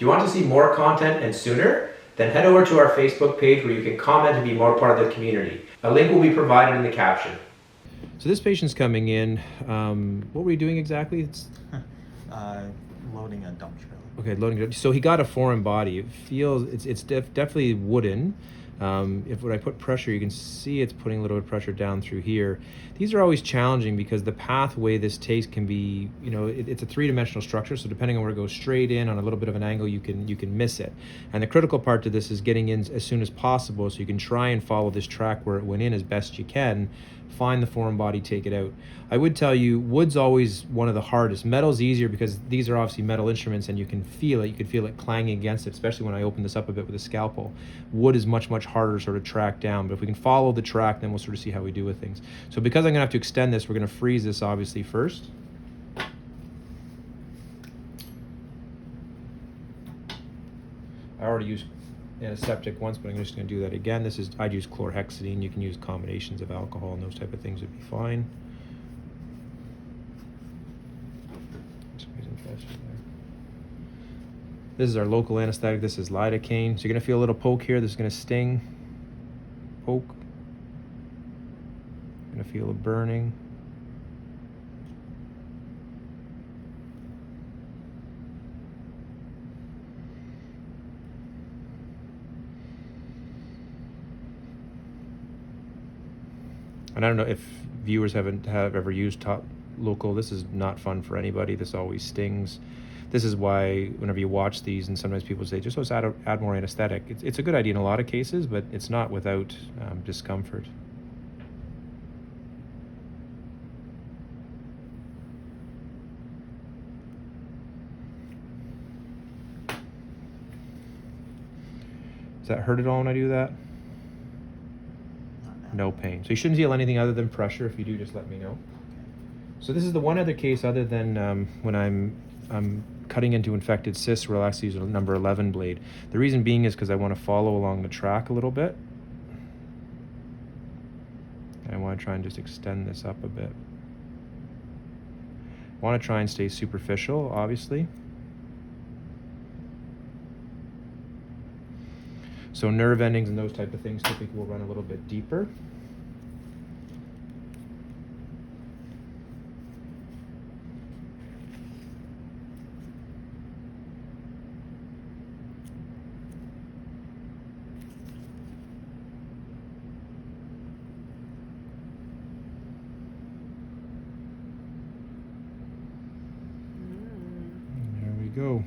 you want to see more content and sooner, then head over to our Facebook page where you can comment and be more part of the community. A link will be provided in the caption. So this patient's coming in. What were you doing exactly? It's loading a dump trailer. Okay, loading. So he got a foreign body. It feels it's definitely wooden. When I put pressure, you can see it's putting a little bit of pressure down through here. These are always challenging because the pathway this takes can be, it's a three-dimensional structure. So depending on where it goes straight in on a little bit of an angle, you can miss it. And the critical part to this is getting in as soon as possible, so you can try and follow this track where it went in as best you can. Find the foreign body, take it out. I would tell you, wood's always one of the hardest. Metal's easier because these are obviously metal instruments and you can feel it. You can feel it clanging against it, especially when I open this up a bit with a scalpel. Wood is much, much harder to sort of track down, but if we can follow the track, then we'll sort of see how we do with things. So because I'm gonna have to extend this, we're gonna freeze this obviously first. I already used antiseptic once, but I'm just going to do that again. I'd use chlorhexidine. You can use combinations of alcohol and those type of things would be fine. This is our local anesthetic. This is lidocaine. So you're going to feel a little poke here. This is going to sting. Poke. You're going to feel a burning. And I don't know if viewers have ever used local. This is not fun for anybody. This always stings. This is why whenever you watch these, and sometimes people say, just let's add more anesthetic. It's a good idea in a lot of cases, but it's not without discomfort. Does that hurt at all when I do that? No pain. So you shouldn't feel anything other than pressure. If you do, just let me know. So this is the one other case other than when I'm cutting into infected cysts where I'll actually use a number 11 blade. The reason being is because I want to follow along the track a little bit. And I want to try and just extend this up a bit. I want to try and stay superficial, obviously. So nerve endings and those type of things typically will run a little bit deeper. There we go.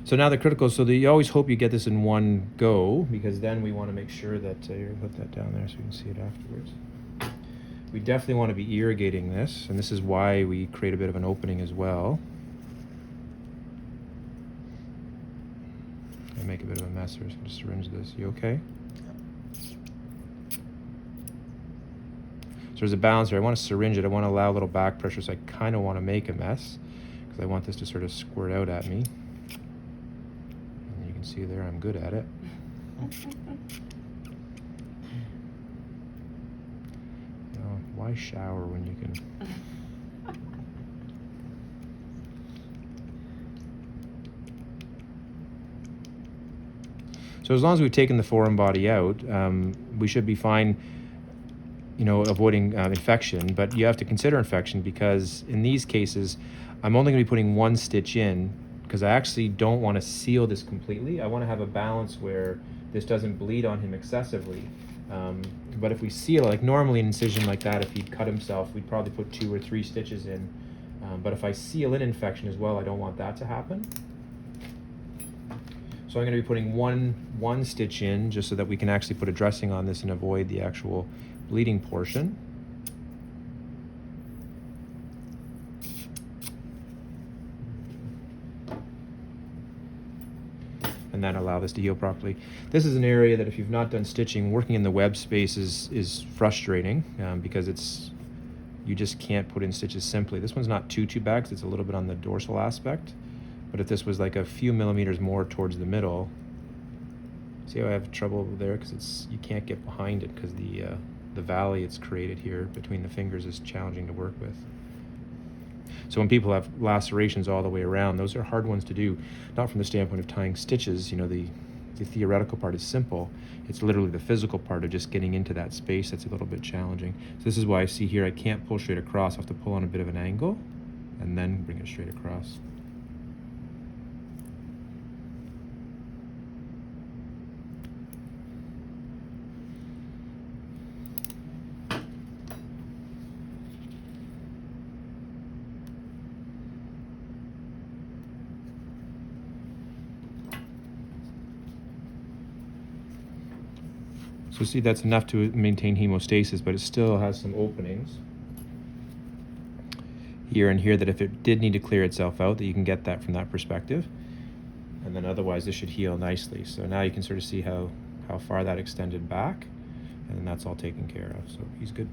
So now the critical, you always hope you get this in one go, because then we want to make sure that, you're put that down there so we can see it afterwards. We definitely want to be irrigating this, and this is why we create a bit of an opening as well. I make a bit of a mess here, so I'm just syringe this. You okay? So there's a balance here. I want to syringe it. I want to allow a little back pressure, so I kind of want to make a mess, because I want this to sort of squirt out at me. See there, I'm good at it. Why shower when you can? So as long as we've taken the foreign body out, we should be fine, avoiding infection. But you have to consider infection, because in these cases, I'm only going to be putting one stitch in, because I actually don't want to seal this completely. I want to have a balance where this doesn't bleed on him excessively. But if we seal, like normally an incision like that, if he'd cut himself, we'd probably put 2 or 3 stitches in. But if I seal in infection as well, I don't want that to happen. So I'm going to be putting one stitch in, just so that we can actually put a dressing on this and avoid the actual bleeding portion. And then allow this to heal properly. This is an area that if you've not done stitching, working in the web space is frustrating, because you just can't put in stitches simply. This one's not too bad, because it's a little bit on the dorsal aspect. But if this was like a few millimeters more towards the middle, see how I have trouble there, because you can't get behind it, because the valley it's created here between the fingers is challenging to work with. So when people have lacerations all the way around, those are hard ones to do, not from the standpoint of tying stitches. You know, the theoretical part is simple. It's literally the physical part of just getting into that space that's a little bit challenging. So this is why I see here I can't pull straight across. I have to pull on a bit of an angle and then bring it straight across. So see, that's enough to maintain hemostasis, but it still has some openings here and here that if it did need to clear itself out, that you can get that from that perspective. And then otherwise this should heal nicely. So now you can sort of see how far that extended back, and then that's all taken care of. So he's good.